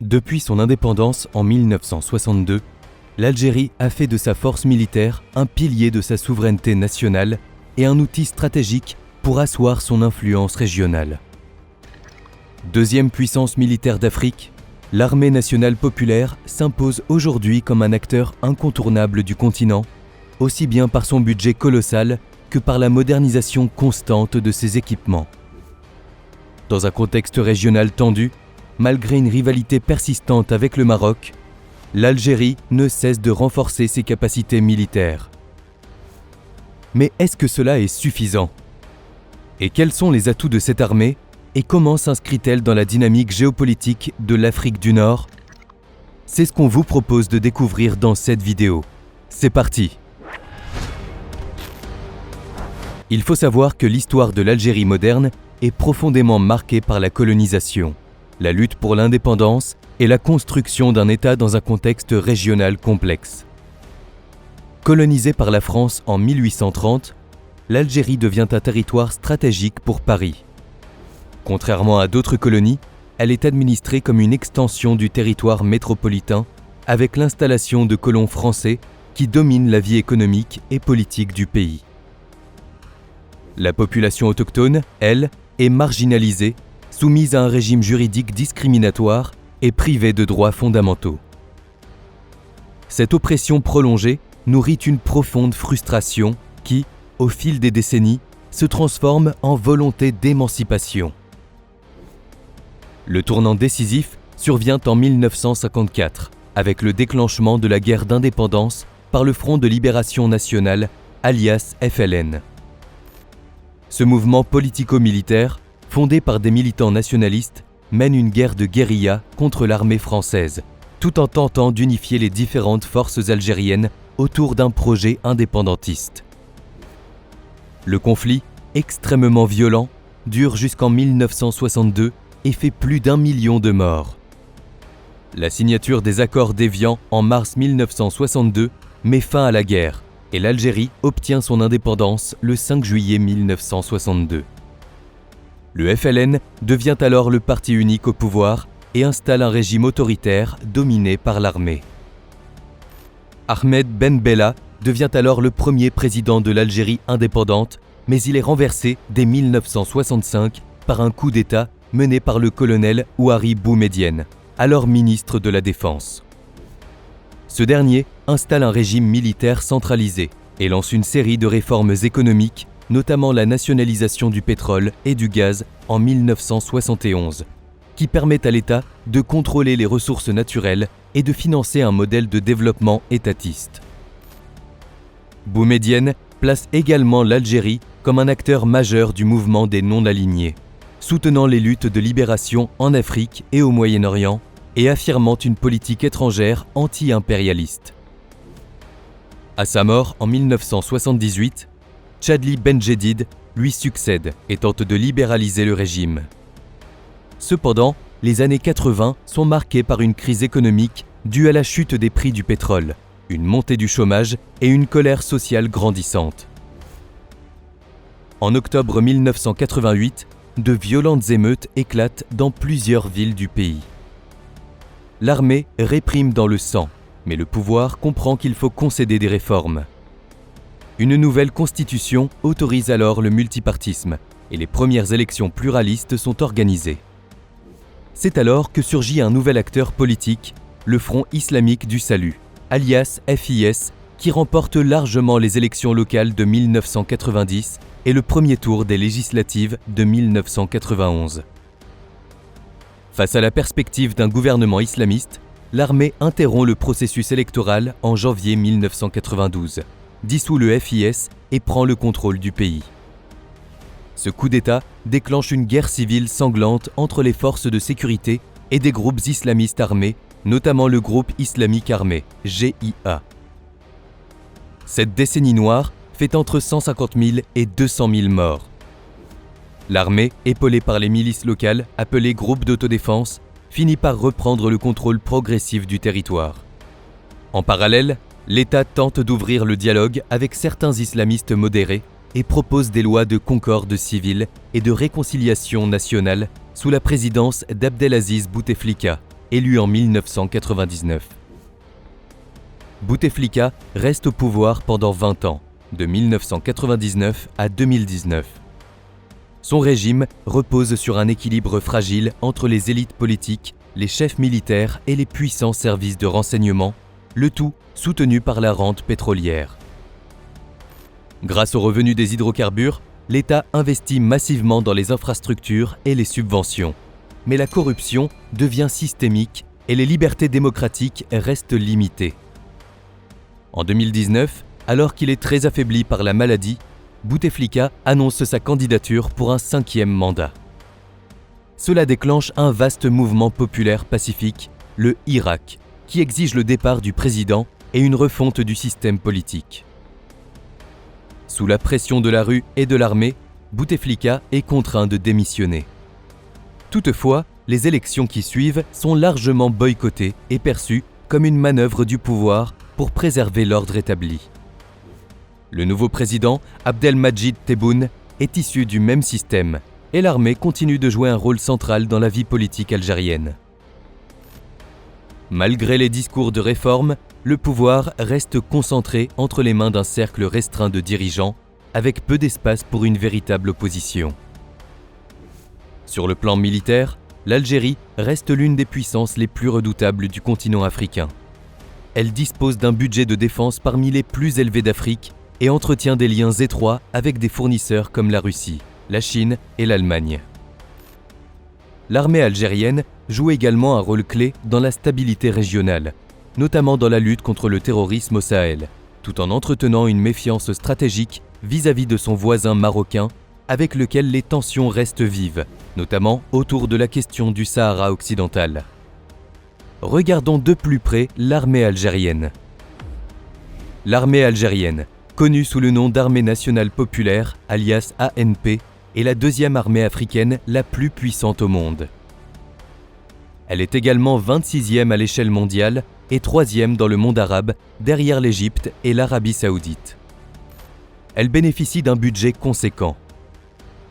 Depuis son indépendance en 1962, l'Algérie a fait de sa force militaire un pilier de sa souveraineté nationale et un outil stratégique pour asseoir son influence régionale. Deuxième puissance militaire d'Afrique, l'armée nationale populaire s'impose aujourd'hui comme un acteur incontournable du continent, aussi bien par son budget colossal que par la modernisation constante de ses équipements. Dans un contexte régional tendu, malgré une rivalité persistante avec le Maroc, l'Algérie ne cesse de renforcer ses capacités militaires. Mais est-ce que cela est suffisant ? Et quels sont les atouts de cette armée et comment s'inscrit-elle dans la dynamique géopolitique de l'Afrique du Nord ? C'est ce qu'on vous propose de découvrir dans cette vidéo. C'est parti ! Il faut savoir que l'histoire de l'Algérie moderne est profondément marquée par la colonisation, la lutte pour l'indépendance et la construction d'un État dans un contexte régional complexe. Colonisée par la France en 1830, l'Algérie devient un territoire stratégique pour Paris. Contrairement à d'autres colonies, elle est administrée comme une extension du territoire métropolitain avec l'installation de colons français qui dominent la vie économique et politique du pays. La population autochtone, elle, est marginalisée, soumise à un régime juridique discriminatoire et privée de droits fondamentaux. Cette oppression prolongée nourrit une profonde frustration qui, au fil des décennies, se transforme en volonté d'émancipation. Le tournant décisif survient en 1954, avec le déclenchement de la guerre d'indépendance par le Front de Libération Nationale, alias FLN. Ce mouvement politico-militaire, fondé par des militants nationalistes, mène une guerre de guérilla contre l'armée française, tout en tentant d'unifier les différentes forces algériennes autour d'un projet indépendantiste. Le conflit, extrêmement violent, dure jusqu'en 1962 et fait plus d'1 million de morts. La signature des accords d'Évian en mars 1962 met fin à la guerre et l'Algérie obtient son indépendance le 5 juillet 1962. Le FLN devient alors le parti unique au pouvoir et installe un régime autoritaire dominé par l'armée. Ahmed Ben Bella devient alors le premier président de l'Algérie indépendante, mais il est renversé dès 1965 par un coup d'État mené par le colonel Ouari Boumedienne, alors ministre de la Défense. Ce dernier installe un régime militaire centralisé et lance une série de réformes économiques, notamment la nationalisation du pétrole et du gaz en 1971, qui permettent à l'État de contrôler les ressources naturelles et de financer un modèle de développement étatiste. Boumedienne place également l'Algérie comme un acteur majeur du mouvement des non-alignés, soutenant les luttes de libération en Afrique et au Moyen-Orient et affirmant une politique étrangère anti-impérialiste. À sa mort en 1978, Chadli Benjedid lui succède et tente de libéraliser le régime. Cependant, les années 80 sont marquées par une crise économique due à la chute des prix du pétrole, une montée du chômage et une colère sociale grandissante. En octobre 1988, de violentes émeutes éclatent dans plusieurs villes du pays. L'armée réprime dans le sang, mais le pouvoir comprend qu'il faut concéder des réformes. Une nouvelle constitution autorise alors le multipartisme et les premières élections pluralistes sont organisées. C'est alors que surgit un nouvel acteur politique, le Front islamique du salut, alias FIS, qui remporte largement les élections locales de 1990 et le premier tour des législatives de 1991. Face à la perspective d'un gouvernement islamiste, l'armée interrompt le processus électoral en janvier 1992, dissout le FIS et prend le contrôle du pays. Ce coup d'État déclenche une guerre civile sanglante entre les forces de sécurité et des groupes islamistes armés, notamment le groupe islamique armé, GIA. Cette décennie noire fait entre 150 000 et 200 000 morts. L'armée, épaulée par les milices locales, appelées groupes d'autodéfense, finit par reprendre le contrôle progressif du territoire. En parallèle, l'État tente d'ouvrir le dialogue avec certains islamistes modérés et propose des lois de concorde civile et de réconciliation nationale sous la présidence d'Abdelaziz Bouteflika, élu en 1999. Bouteflika reste au pouvoir pendant 20 ans, de 1999 à 2019. Son régime repose sur un équilibre fragile entre les élites politiques, les chefs militaires et les puissants services de renseignement, le tout soutenu par la rente pétrolière. Grâce aux revenus des hydrocarbures, l'État investit massivement dans les infrastructures et les subventions. Mais la corruption devient systémique et les libertés démocratiques restent limitées. En 2019, alors qu'il est très affaibli par la maladie, Bouteflika annonce sa candidature pour un 5e mandat. Cela déclenche un vaste mouvement populaire pacifique, le Hirak, qui exige le départ du président et une refonte du système politique. Sous la pression de la rue et de l'armée, Bouteflika est contraint de démissionner. Toutefois, les élections qui suivent sont largement boycottées et perçues comme une manœuvre du pouvoir pour préserver l'ordre établi. Le nouveau président, Abdelmadjid Tebboune, est issu du même système et l'armée continue de jouer un rôle central dans la vie politique algérienne. Malgré les discours de réforme, le pouvoir reste concentré entre les mains d'un cercle restreint de dirigeants, avec peu d'espace pour une véritable opposition. Sur le plan militaire, l'Algérie reste l'une des puissances les plus redoutables du continent africain. Elle dispose d'un budget de défense parmi les plus élevés d'Afrique et entretient des liens étroits avec des fournisseurs comme la Russie, la Chine et l'Allemagne. L'armée algérienne joue également un rôle clé dans la stabilité régionale, notamment dans la lutte contre le terrorisme au Sahel, tout en entretenant une méfiance stratégique vis-à-vis de son voisin marocain, avec lequel les tensions restent vives, notamment autour de la question du Sahara occidental. Regardons de plus près l'armée algérienne. L'armée algérienne, connue sous le nom d'Armée nationale populaire, alias ANP, est la deuxième armée africaine la plus puissante au monde. Elle est également 26e à l'échelle mondiale et 3e dans le monde arabe, derrière l'Égypte et l'Arabie saoudite. Elle bénéficie d'un budget conséquent.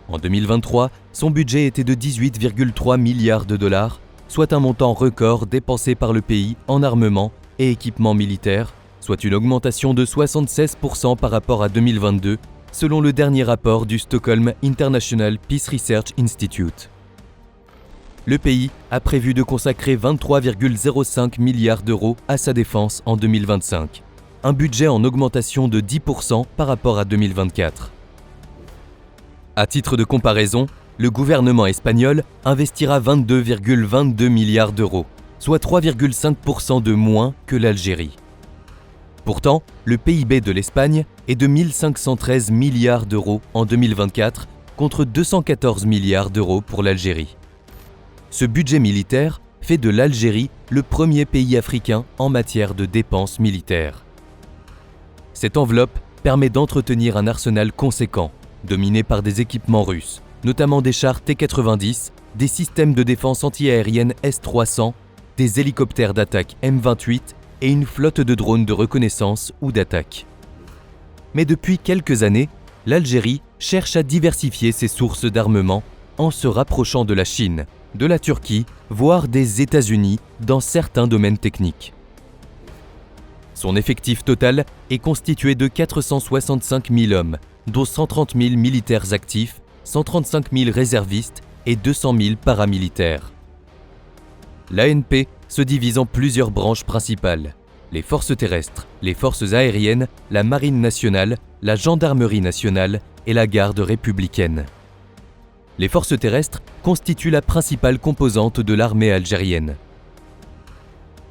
En 2023, son budget était de 18,3 milliards de dollars, soit un montant record dépensé par le pays en armement et équipement militaire, soit une augmentation de 76% par rapport à 2022, selon le dernier rapport du Stockholm International Peace Research Institute. Le pays a prévu de consacrer 23,05 milliards d'euros à sa défense en 2025, un budget en augmentation de 10% par rapport à 2024. À titre de comparaison, le gouvernement espagnol investira 22,22 milliards d'euros, soit 3,5% de moins que l'Algérie. Pourtant, le PIB de l'Espagne est de 1513 milliards d'euros en 2024 contre 214 milliards d'euros pour l'Algérie. Ce budget militaire fait de l'Algérie le premier pays africain en matière de dépenses militaires. Cette enveloppe permet d'entretenir un arsenal conséquent, dominé par des équipements russes, notamment des chars T-90, des systèmes de défense antiaérienne S-300, des hélicoptères d'attaque M-28 et une flotte de drones de reconnaissance ou d'attaque. Mais depuis quelques années, l'Algérie cherche à diversifier ses sources d'armement en se rapprochant de la Chine, de la Turquie, voire des États-Unis dans certains domaines techniques. Son effectif total est constitué de 465 000 hommes, dont 130 000 militaires actifs, 135 000 réservistes et 200 000 paramilitaires. L'ANP se divise en plusieurs branches principales: les forces terrestres, les forces aériennes, la marine nationale, la gendarmerie nationale et la garde républicaine. Les forces terrestres constituent la principale composante de l'armée algérienne.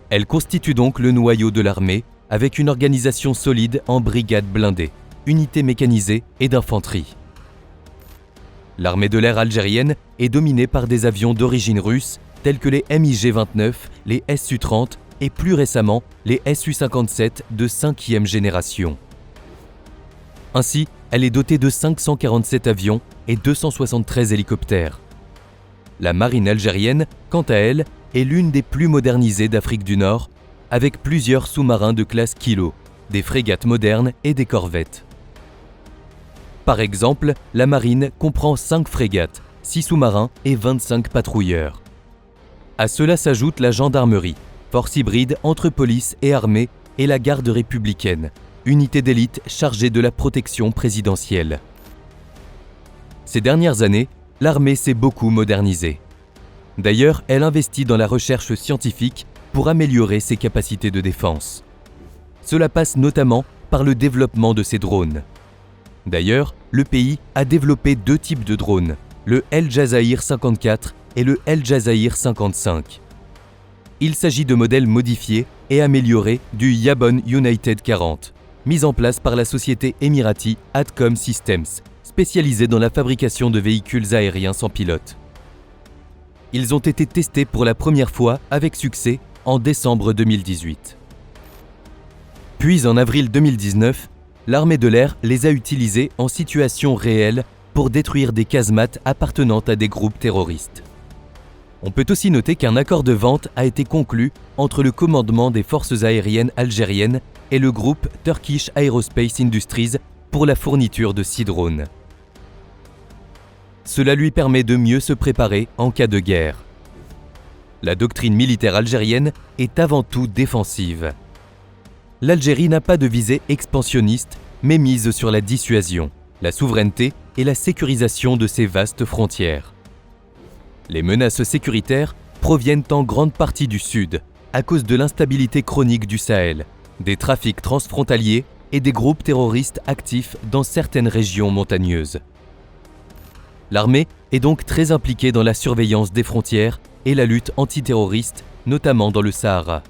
Elles constituent donc le noyau de l'armée, avec une organisation solide en brigades blindées, unités mécanisées et d'infanterie. L'armée de l'air algérienne est dominée par des avions d'origine russe tels que les MiG-29, les Su-30 et plus récemment les Su-57 de 5e génération. Ainsi, elle est dotée de 547 avions et 273 hélicoptères. La marine algérienne, quant à elle, est l'une des plus modernisées d'Afrique du Nord, avec plusieurs sous-marins de classe Kilo, des frégates modernes et des corvettes. Par exemple, la marine comprend 5 frégates, 6 sous-marins et 25 patrouilleurs. À cela s'ajoute la gendarmerie, force hybride entre police et armée, et la garde républicaine, unité d'élite chargée de la protection présidentielle. Ces dernières années, l'armée s'est beaucoup modernisée. D'ailleurs, elle investit dans la recherche scientifique pour améliorer ses capacités de défense. Cela passe notamment par le développement de ses drones. D'ailleurs, le pays a développé 2 types de drones, le El Jazair 54 et le El Jazair 55. Il s'agit de modèles modifiés et améliorés du Yabon United 40, mis en place par la société émirati Adcom Systems, spécialisée dans la fabrication de véhicules aériens sans pilote. Ils ont été testés pour la première fois avec succès en décembre 2018. Puis en avril 2019, l'armée de l'air les a utilisés en situation réelle pour détruire des casemates appartenant à des groupes terroristes. On peut aussi noter qu'un accord de vente a été conclu entre le commandement des forces aériennes algériennes et le groupe Turkish Aerospace Industries pour la fourniture de 6 drones. Cela lui permet de mieux se préparer en cas de guerre. La doctrine militaire algérienne est avant tout défensive. L'Algérie n'a pas de visée expansionniste, mais mise sur la dissuasion, la souveraineté et la sécurisation de ses vastes frontières. Les menaces sécuritaires proviennent en grande partie du sud, à cause de l'instabilité chronique du Sahel, des trafics transfrontaliers et des groupes terroristes actifs dans certaines régions montagneuses. L'armée est donc très impliquée dans la surveillance des frontières et la lutte antiterroriste, notamment dans le Sahara.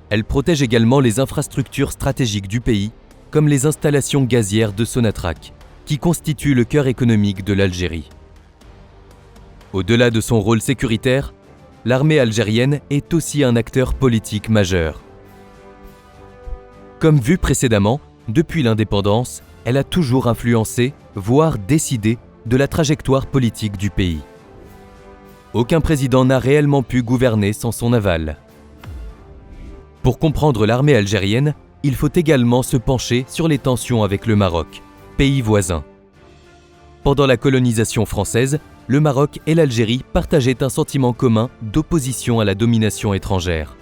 Elle protège également les infrastructures stratégiques du pays, comme les installations gazières de Sonatrach, qui constituent le cœur économique de l'Algérie. Au-delà de son rôle sécuritaire, l'armée algérienne est aussi un acteur politique majeur. Comme vu précédemment, depuis l'indépendance, elle a toujours influencé, voire décidé, de la trajectoire politique du pays. Aucun président n'a réellement pu gouverner sans son aval. Pour comprendre l'armée algérienne, il faut également se pencher sur les tensions avec le Maroc, pays voisin. Pendant la colonisation française, le Maroc et l'Algérie partageaient un sentiment commun d'opposition à la domination étrangère.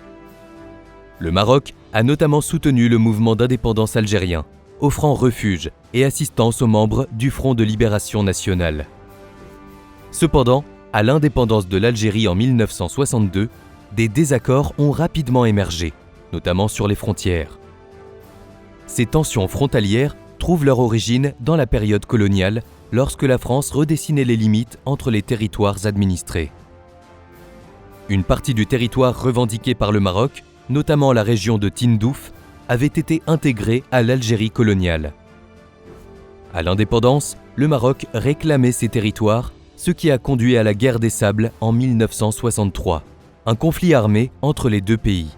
Le Maroc a notamment soutenu le mouvement d'indépendance algérien, offrant refuge et assistance aux membres du Front de Libération Nationale. Cependant, à l'indépendance de l'Algérie en 1962, des désaccords ont rapidement émergé, notamment sur les frontières. Ces tensions frontalières trouvent leur origine dans la période coloniale, lorsque la France redessinait les limites entre les territoires administrés. Une partie du territoire revendiqué par le Maroc, notamment la région de Tindouf, avait été intégrée à l'Algérie coloniale. À l'indépendance, le Maroc réclamait ces territoires, ce qui a conduit à la guerre des Sables en 1963, un conflit armé entre les 2 pays.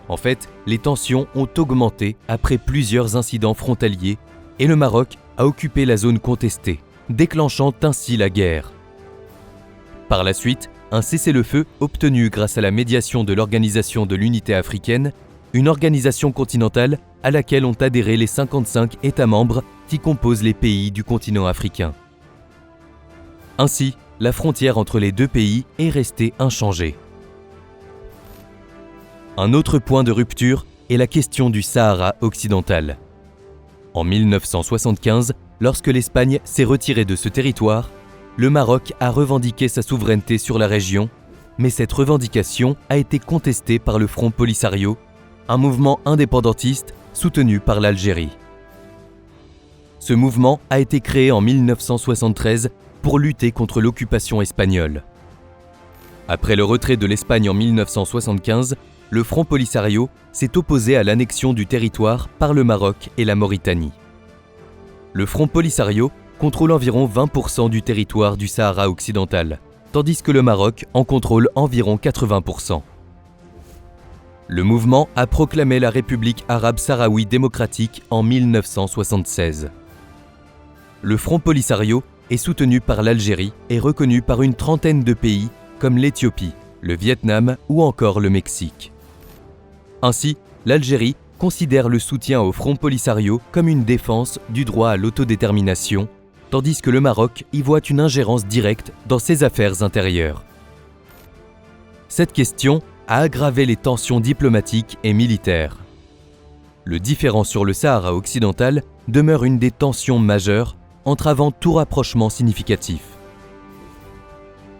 En fait, les tensions ont augmenté après plusieurs incidents frontaliers et le Maroc a occupé la zone contestée, déclenchant ainsi la guerre. Par la suite, un cessez-le-feu obtenu grâce à la médiation de l'Organisation de l'Unité africaine, une organisation continentale à laquelle ont adhéré les 55 États membres qui composent les pays du continent africain. Ainsi, la frontière entre les 2 pays est restée inchangée. Un autre point de rupture est la question du Sahara occidental. En 1975, lorsque l'Espagne s'est retirée de ce territoire, le Maroc a revendiqué sa souveraineté sur la région, mais cette revendication a été contestée par le Front Polisario, un mouvement indépendantiste soutenu par l'Algérie. Ce mouvement a été créé en 1973 pour lutter contre l'occupation espagnole. Après le retrait de l'Espagne en 1975, le Front Polisario s'est opposé à l'annexion du territoire par le Maroc et la Mauritanie. Le Front Polisario contrôle environ 20% du territoire du Sahara occidental, tandis que le Maroc en contrôle environ 80%. Le mouvement a proclamé la République arabe sahraoui démocratique en 1976. Le Front Polisario est soutenu par l'Algérie et reconnu par une trentaine de pays comme l'Éthiopie, le Vietnam ou encore le Mexique. Ainsi, l'Algérie considère le soutien au Front Polisario comme une défense du droit à l'autodétermination, tandis que le Maroc y voit une ingérence directe dans ses affaires intérieures. cette question a aggravé les tensions diplomatiques et militaires. Le différend sur le Sahara occidental demeure une des tensions majeures, entravant tout rapprochement significatif.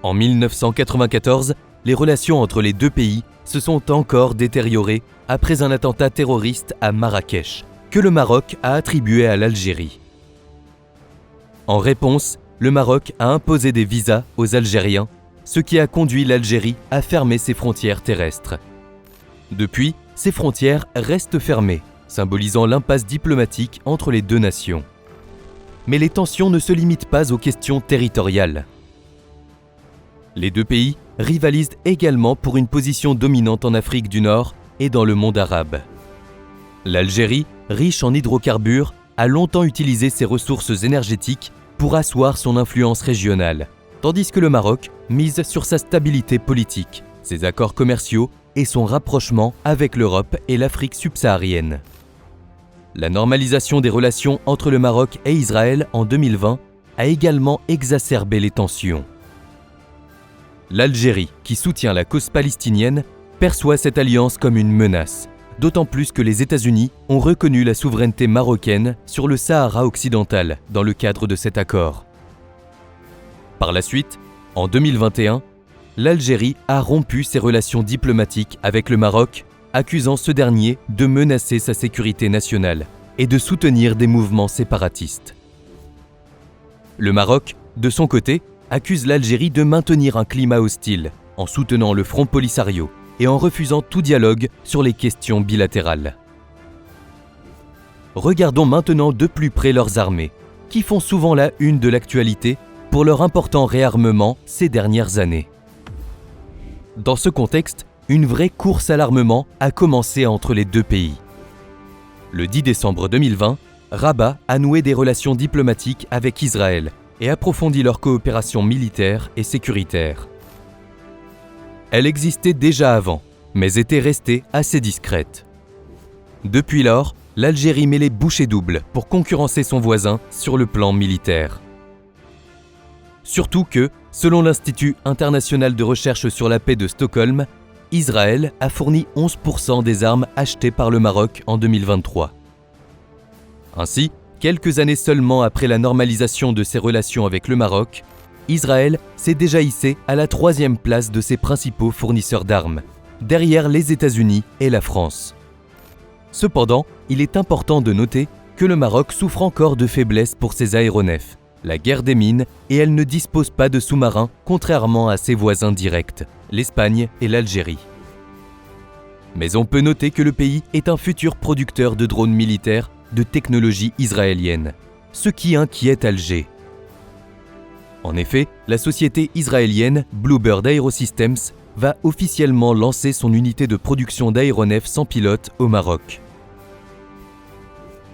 En 1994, les relations entre les deux pays se sont encore détériorées après un attentat terroriste à Marrakech, que le Maroc a attribué à l'Algérie. En réponse, le Maroc a imposé des visas aux Algériens, ce qui a conduit l'Algérie à fermer ses frontières terrestres. Depuis, ces frontières restent fermées, symbolisant l'impasse diplomatique entre les deux nations. Mais les tensions ne se limitent pas aux questions territoriales. Les deux pays rivalisent également pour une position dominante en Afrique du Nord et dans le monde arabe. L'Algérie, riche en hydrocarbures, a longtemps utilisé ses ressources énergétiques pour asseoir son influence régionale, tandis que le Maroc mise sur sa stabilité politique, ses accords commerciaux et son rapprochement avec l'Europe et l'Afrique subsaharienne. La normalisation des relations entre le Maroc et Israël en 2020 a également exacerbé les tensions. L'Algérie, qui soutient la cause palestinienne, perçoit cette alliance comme une menace, d'autant plus que les États-Unis ont reconnu la souveraineté marocaine sur le Sahara occidental dans le cadre de cet accord. Par la suite, en 2021, l'Algérie a rompu ses relations diplomatiques avec le Maroc, accusant ce dernier de menacer sa sécurité nationale et de soutenir des mouvements séparatistes. Le Maroc, de son côté, accuse l'Algérie de maintenir un climat hostile en soutenant le Front Polisario et en refusant tout dialogue sur les questions bilatérales. Regardons maintenant de plus près leurs armées, qui font souvent la une de l'actualité pour leur important réarmement ces dernières années. Dans ce contexte, une vraie course à l'armement a commencé entre les deux pays. Le 10 décembre 2020, Rabat a noué des relations diplomatiques avec Israël et approfondit leur coopération militaire et sécuritaire. Elle existait déjà avant, mais était restée assez discrète. Depuis lors, l'Algérie met les bouchées doubles pour concurrencer son voisin sur le plan militaire. Surtout que, selon l'Institut international de recherche sur la paix de Stockholm, Israël a fourni 11% des armes achetées par le Maroc en 2023. Ainsi, quelques années seulement après la normalisation de ses relations avec le Maroc, Israël s'est déjà hissé à la 3e place de ses principaux fournisseurs d'armes, derrière les États-Unis et la France. Cependant, il est important de noter que le Maroc souffre encore de faiblesses pour ses aéronefs, la guerre des mines, et elle ne dispose pas de sous-marins contrairement à ses voisins directs, l'Espagne et l'Algérie. Mais on peut noter que le pays est un futur producteur de drones militaires de technologie israélienne, ce qui inquiète Alger. En effet, la société israélienne Bluebird Aerosystems va officiellement lancer son unité de production d'aéronefs sans pilote au Maroc.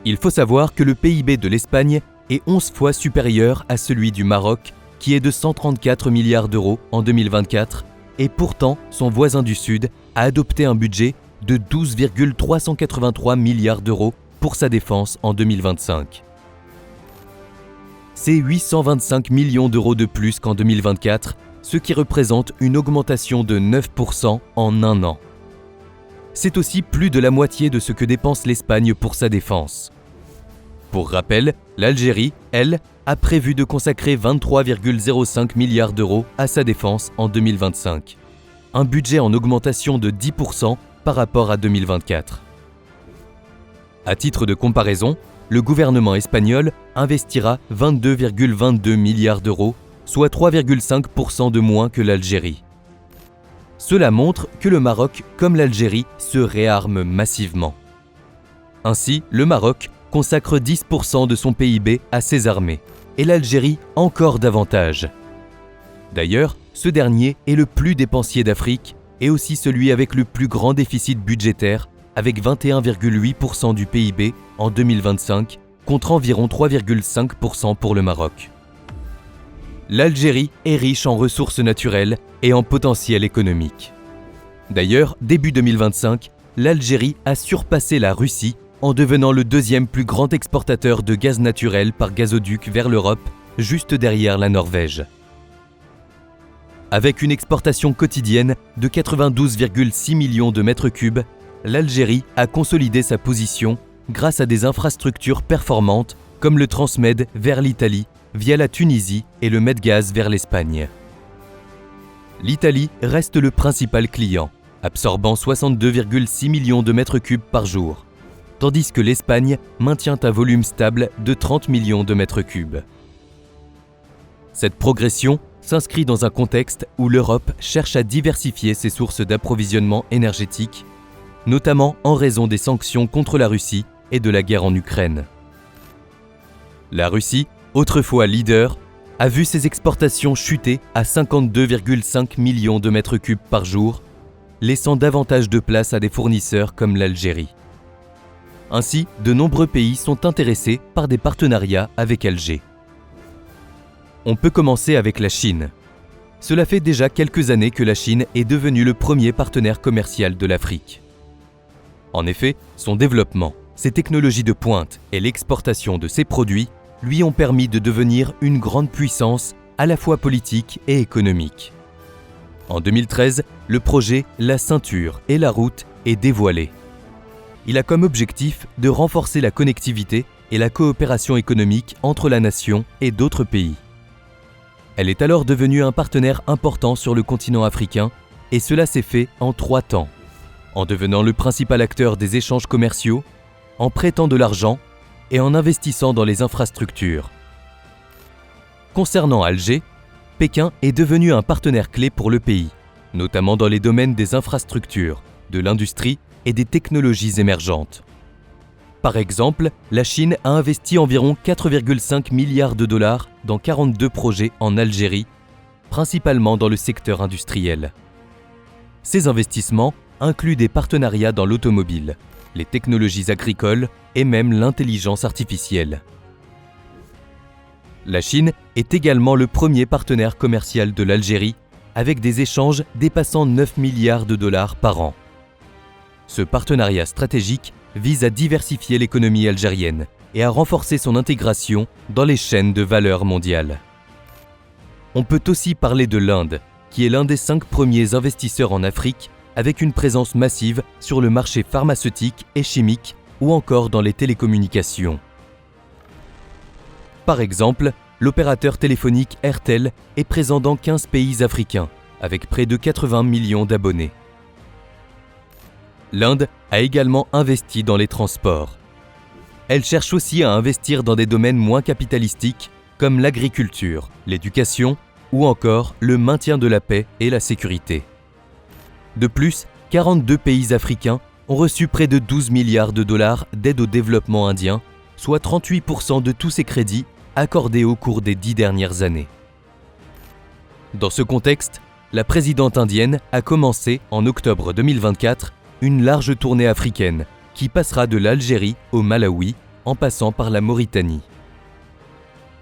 Il faut savoir que le PIB de l'Espagne est 11 fois supérieur à celui du Maroc, qui est de 134 milliards d'euros en 2024, et pourtant son voisin du Sud a adopté un budget de 12,383 milliards d'euros pour sa défense en 2025. C'est 825 millions d'euros de plus qu'en 2024, ce qui représente une augmentation de 9% en un an. C'est aussi plus de la moitié de ce que dépense l'Espagne pour sa défense. Pour rappel, l'Algérie, elle, a prévu de consacrer 23,05 milliards d'euros à sa défense en 2025. Un budget en augmentation de 10% par rapport à 2024. À titre de comparaison, le gouvernement espagnol investira 22,22 milliards d'euros, soit 3,5% de moins que l'Algérie. Cela montre que le Maroc, comme l'Algérie, se réarme massivement. Ainsi, le Maroc consacre 10% de son PIB à ses armées, et l'Algérie encore davantage. D'ailleurs, ce dernier est le plus dépensier d'Afrique et aussi celui avec le plus grand déficit budgétaire, avec 21,8% du PIB en 2025, contre environ 3,5% pour le Maroc. L'Algérie est riche en ressources naturelles et en potentiel économique. D'ailleurs, début 2025, l'Algérie a surpassé la Russie en devenant le deuxième plus grand exportateur de gaz naturel par gazoduc vers l'Europe, juste derrière la Norvège. Avec une exportation quotidienne de 92,6 millions de mètres cubes, l'Algérie a consolidé sa position grâce à des infrastructures performantes comme le Transmed vers l'Italie, via la Tunisie et le Medgaz vers l'Espagne. L'Italie reste le principal client, absorbant 62,6 millions de mètres cubes par jour, tandis que l'Espagne maintient un volume stable de 30 millions de mètres cubes. Cette progression s'inscrit dans un contexte où l'Europe cherche à diversifier ses sources d'approvisionnement énergétique, notamment en raison des sanctions contre la Russie et de la guerre en Ukraine. La Russie, autrefois leader, a vu ses exportations chuter à 52,5 millions de mètres cubes par jour, laissant davantage de place à des fournisseurs comme l'Algérie. Ainsi, de nombreux pays sont intéressés par des partenariats avec Alger. On peut commencer avec la Chine. Cela fait déjà quelques années que la Chine est devenue le premier partenaire commercial de l'Afrique. En effet, son développement, ses technologies de pointe et l'exportation de ses produits lui ont permis de devenir une grande puissance à la fois politique et économique. En 2013, le projet La Ceinture et la Route est dévoilé. Il a comme objectif de renforcer la connectivité et la coopération économique entre la nation et d'autres pays. Elle est alors devenue un partenaire important sur le continent africain et cela s'est fait en 3 temps. En devenant le principal acteur des échanges commerciaux, en prêtant de l'argent et en investissant dans les infrastructures. Concernant Alger, Pékin est devenu un partenaire clé pour le pays, notamment dans les domaines des infrastructures, de l'industrie et des technologies émergentes. Par exemple, la Chine a investi environ 4,5 milliards de dollars dans 42 projets en Algérie, principalement dans le secteur industriel. Ces investissements incluent des partenariats dans l'automobile, les technologies agricoles et même l'intelligence artificielle. La Chine est également le premier partenaire commercial de l'Algérie, avec des échanges dépassant 9 milliards de dollars par an. Ce partenariat stratégique vise à diversifier l'économie algérienne et à renforcer son intégration dans les chaînes de valeur mondiales. On peut aussi parler de l'Inde, qui est l'un des 5 premiers investisseurs en Afrique, avec une présence massive sur le marché pharmaceutique et chimique ou encore dans les télécommunications. Par exemple, l'opérateur téléphonique Airtel est présent dans 15 pays africains, avec près de 80 millions d'abonnés. L'Inde a également investi dans les transports. Elle cherche aussi à investir dans des domaines moins capitalistiques comme l'agriculture, l'éducation ou encore le maintien de la paix et la sécurité. De plus, 42 pays africains ont reçu près de 12 milliards de dollars d'aide au développement indien, soit 38% de tous ces crédits accordés au cours des 10 dernières années. Dans ce contexte, la présidente indienne a commencé en octobre 2024 une large tournée africaine qui passera de l'Algérie au Malawi en passant par la Mauritanie.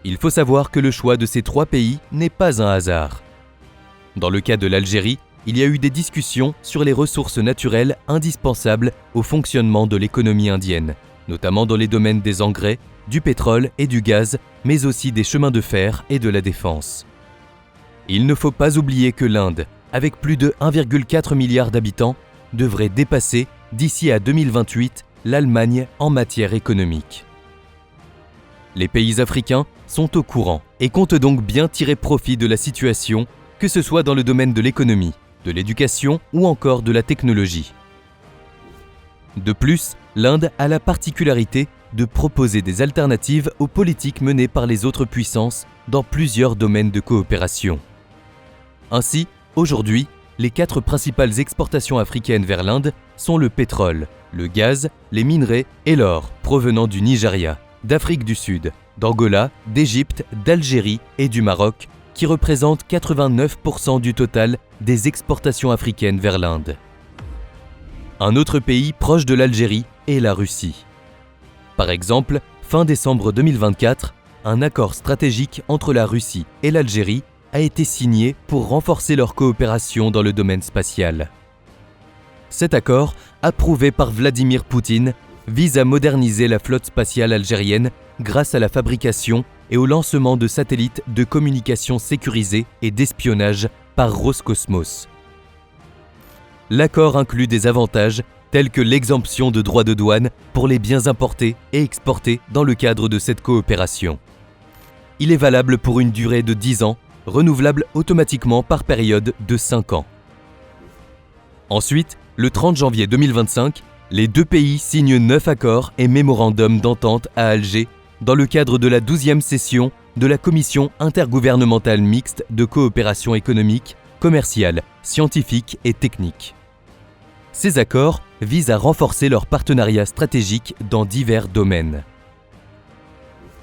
Il faut savoir que le choix de ces 3 pays n'est pas un hasard. Dans le cas de l'Algérie, il y a eu des discussions sur les ressources naturelles indispensables au fonctionnement de l'économie indienne, notamment dans les domaines des engrais, du pétrole et du gaz, mais aussi des chemins de fer et de la défense. Il ne faut pas oublier que l'Inde, avec plus de 1,4 milliard d'habitants, devrait dépasser, d'ici à 2028, l'Allemagne en matière économique. Les pays africains sont au courant et comptent donc bien tirer profit de la situation, que ce soit dans le domaine de l'économie, de l'éducation ou encore de la technologie. De plus, l'Inde a la particularité de proposer des alternatives aux politiques menées par les autres puissances dans plusieurs domaines de coopération. Ainsi, aujourd'hui, les 4 principales exportations africaines vers l'Inde sont le pétrole, le gaz, les minerais et l'or provenant du Nigeria, d'Afrique du Sud, d'Angola, d'Égypte, d'Algérie et du Maroc, qui représentent 89% du total des exportations africaines vers l'Inde. Un autre pays proche de l'Algérie est la Russie. Par exemple, fin décembre 2024, un accord stratégique entre la Russie et l'Algérie a été signé pour renforcer leur coopération dans le domaine spatial. Cet accord, approuvé par Vladimir Poutine, vise à moderniser la flotte spatiale algérienne grâce à la fabrication et au lancement de satellites de communication sécurisés et d'espionnage par Roscosmos. L'accord inclut des avantages tels que l'exemption de droits de douane pour les biens importés et exportés dans le cadre de cette coopération. Il est valable pour une durée de 10 ans, renouvelable automatiquement par période de 5 ans. Ensuite, le 30 janvier 2025, les deux pays signent 9 accords et mémorandums d'entente à Alger dans le cadre de la 12e session de la Commission intergouvernementale mixte de coopération économique, commerciale, scientifique et technique. Ces accords visent à renforcer leur partenariat stratégique dans divers domaines.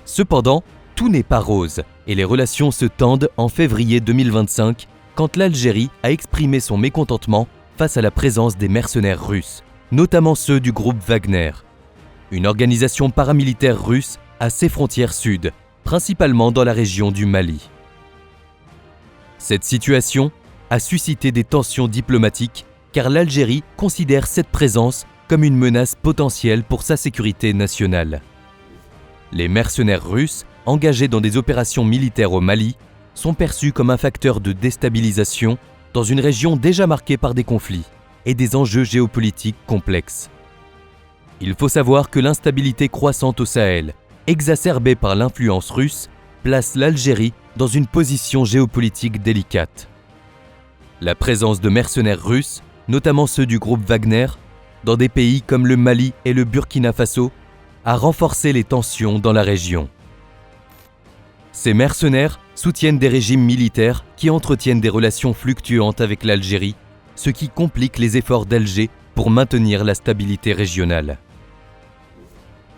Cependant, tout n'est pas rose et les relations se tendent en février 2025 quand l'Algérie a exprimé son mécontentement face à la présence des mercenaires russes, notamment ceux du groupe Wagner, une organisation paramilitaire russe à ses frontières sud, principalement dans la région du Mali. Cette situation a suscité des tensions diplomatiques car l'Algérie considère cette présence comme une menace potentielle pour sa sécurité nationale. Les mercenaires russes, engagés dans des opérations militaires au Mali, sont perçus comme un facteur de déstabilisation dans une région déjà marquée par des conflits et des enjeux géopolitiques complexes. Il faut savoir que l'instabilité croissante au Sahel, exacerbée par l'influence russe, place l'Algérie dans une position géopolitique délicate. La présence de mercenaires russes, notamment ceux du groupe Wagner, dans des pays comme le Mali et le Burkina Faso, a renforcé les tensions dans la région. Ces mercenaires soutiennent des régimes militaires qui entretiennent des relations fluctuantes avec l'Algérie, ce qui complique les efforts d'Alger pour maintenir la stabilité régionale.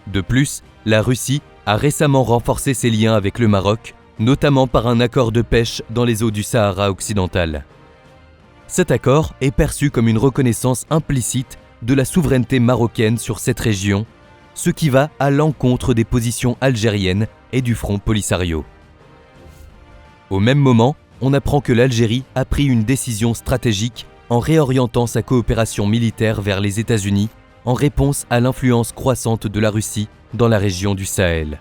De plus, la Russie a récemment renforcé ses liens avec le Maroc, notamment par un accord de pêche dans les eaux du Sahara occidental. Cet accord est perçu comme une reconnaissance implicite de la souveraineté marocaine sur cette région, ce qui va à l'encontre des positions algériennes et du Front Polisario. Au même moment, on apprend que l'Algérie a pris une décision stratégique en réorientant sa coopération militaire vers les États-Unis en réponse à l'influence croissante de la Russie dans la région du Sahel.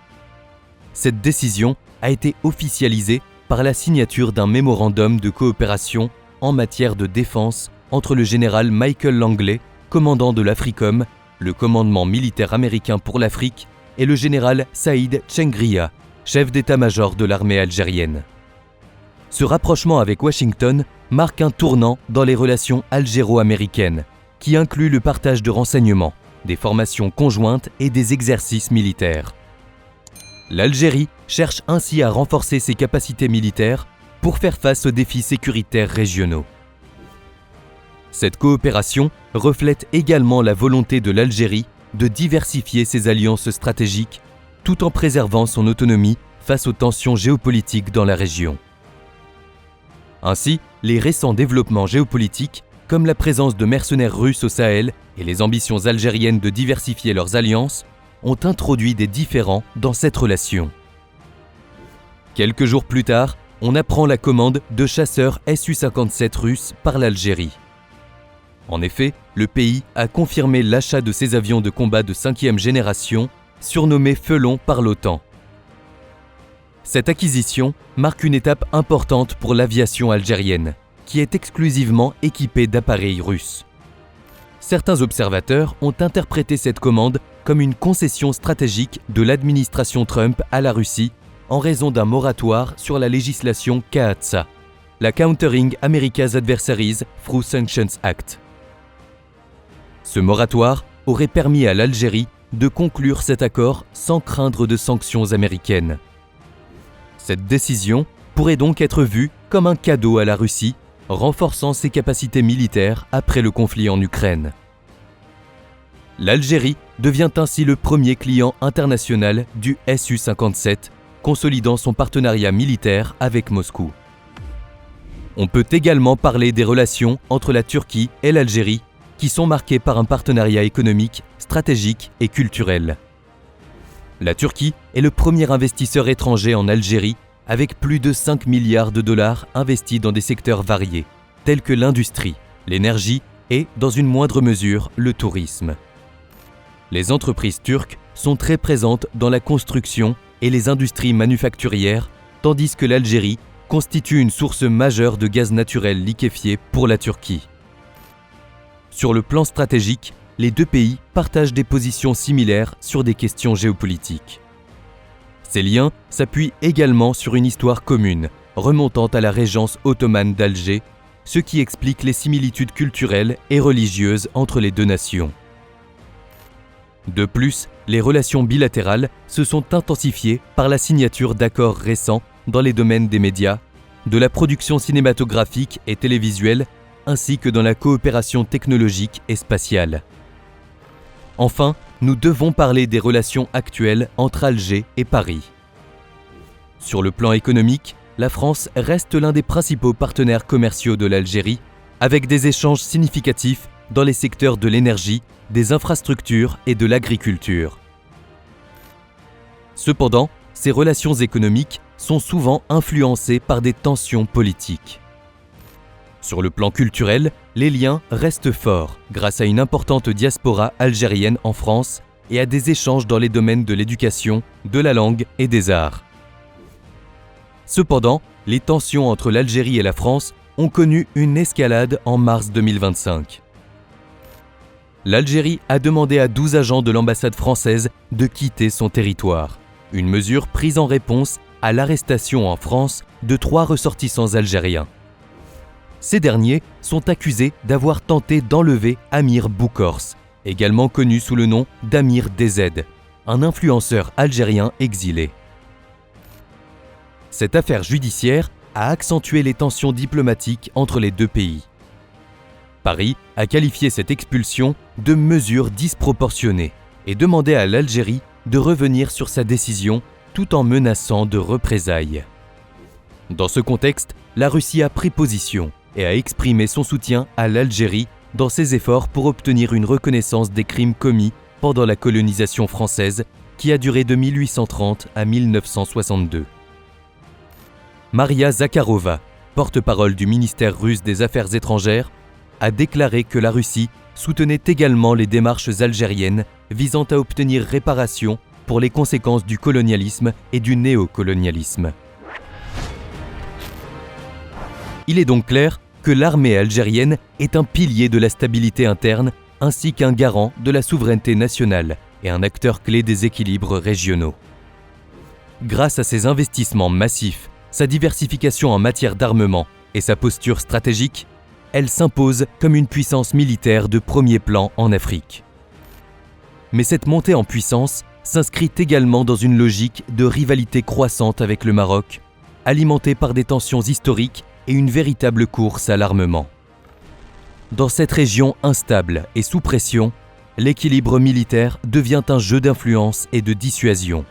Cette décision a été officialisée par la signature d'un mémorandum de coopération en matière de défense entre le général Michael Langley, commandant de l'AFRICOM, le commandement militaire américain pour l'Afrique, et le général Saïd Chengria, chef d'état-major de l'armée algérienne. Ce rapprochement avec Washington marque un tournant dans les relations algéro-américaines, qui inclut le partage de renseignements, des formations conjointes et des exercices militaires. L'Algérie cherche ainsi à renforcer ses capacités militaires pour faire face aux défis sécuritaires régionaux. Cette coopération reflète également la volonté de l'Algérie de diversifier ses alliances stratégiques tout en préservant son autonomie face aux tensions géopolitiques dans la région. Ainsi, les récents développements géopolitiques, comme la présence de mercenaires russes au Sahel et les ambitions algériennes de diversifier leurs alliances, ont introduit des différends dans cette relation. Quelques jours plus tard, on apprend la commande de chasseurs Su-57 russes par l'Algérie. En effet, le pays a confirmé l'achat de ces avions de combat de 5e génération, surnommés Felon par l'OTAN. Cette acquisition marque une étape importante pour l'aviation algérienne, qui est exclusivement équipée d'appareils russes. Certains observateurs ont interprété cette commande comme une concession stratégique de l'administration Trump à la Russie en raison d'un moratoire sur la législation CAATSA, la Countering America's Adversaries Through Sanctions Act. Ce moratoire aurait permis à l'Algérie de conclure cet accord sans craindre de sanctions américaines. Cette décision pourrait donc être vue comme un cadeau à la Russie, renforçant ses capacités militaires après le conflit en Ukraine. L'Algérie devient ainsi le premier client international du Su-57, consolidant son partenariat militaire avec Moscou. On peut également parler des relations entre la Turquie et l'Algérie, qui sont marquées par un partenariat économique, stratégique et culturel. La Turquie est le premier investisseur étranger en Algérie, avec plus de 5 milliards de dollars investis dans des secteurs variés, tels que l'industrie, l'énergie et, dans une moindre mesure, le tourisme. Les entreprises turques sont très présentes dans la construction et les industries manufacturières, tandis que l'Algérie constitue une source majeure de gaz naturel liquéfié pour la Turquie. Sur le plan stratégique, les deux pays partagent des positions similaires sur des questions géopolitiques. Ces liens s'appuient également sur une histoire commune, remontant à la régence ottomane d'Alger, ce qui explique les similitudes culturelles et religieuses entre les deux nations. De plus, les relations bilatérales se sont intensifiées par la signature d'accords récents dans les domaines des médias, de la production cinématographique et télévisuelle, ainsi que dans la coopération technologique et spatiale. Enfin, nous devons parler des relations actuelles entre Alger et Paris. Sur le plan économique, la France reste l'un des principaux partenaires commerciaux de l'Algérie, avec des échanges significatifs dans les secteurs de l'énergie, des infrastructures et de l'agriculture. Cependant, ces relations économiques sont souvent influencées par des tensions politiques. Sur le plan culturel, les liens restent forts grâce à une importante diaspora algérienne en France et à des échanges dans les domaines de l'éducation, de la langue et des arts. Cependant, les tensions entre l'Algérie et la France ont connu une escalade en mars 2025. L'Algérie a demandé à 12 agents de l'ambassade française de quitter son territoire, une mesure prise en réponse à l'arrestation en France de 3 ressortissants algériens. Ces derniers sont accusés d'avoir tenté d'enlever Amir Boukors, également connu sous le nom d'Amir DZ, un influenceur algérien exilé. Cette affaire judiciaire a accentué les tensions diplomatiques entre les deux pays. Paris a qualifié cette expulsion de mesure disproportionnée et demandé à l'Algérie de revenir sur sa décision tout en menaçant de représailles. Dans ce contexte, la Russie a pris position et a exprimé son soutien à l'Algérie dans ses efforts pour obtenir une reconnaissance des crimes commis pendant la colonisation française qui a duré de 1830 à 1962. Maria Zakharova, porte-parole du ministère russe des Affaires étrangères, a déclaré que la Russie soutenait également les démarches algériennes visant à obtenir réparation pour les conséquences du colonialisme et du néocolonialisme. Il est donc clair que l'armée algérienne est un pilier de la stabilité interne ainsi qu'un garant de la souveraineté nationale et un acteur clé des équilibres régionaux. Grâce à ses investissements massifs, sa diversification en matière d'armement et sa posture stratégique, elle s'impose comme une puissance militaire de premier plan en Afrique. Mais cette montée en puissance s'inscrit également dans une logique de rivalité croissante avec le Maroc, alimentée par des tensions historiques et une véritable course à l'armement. Dans cette région instable et sous pression, l'équilibre militaire devient un jeu d'influence et de dissuasion,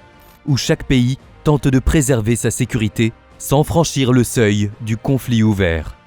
où chaque pays tente de préserver sa sécurité sans franchir le seuil du conflit ouvert.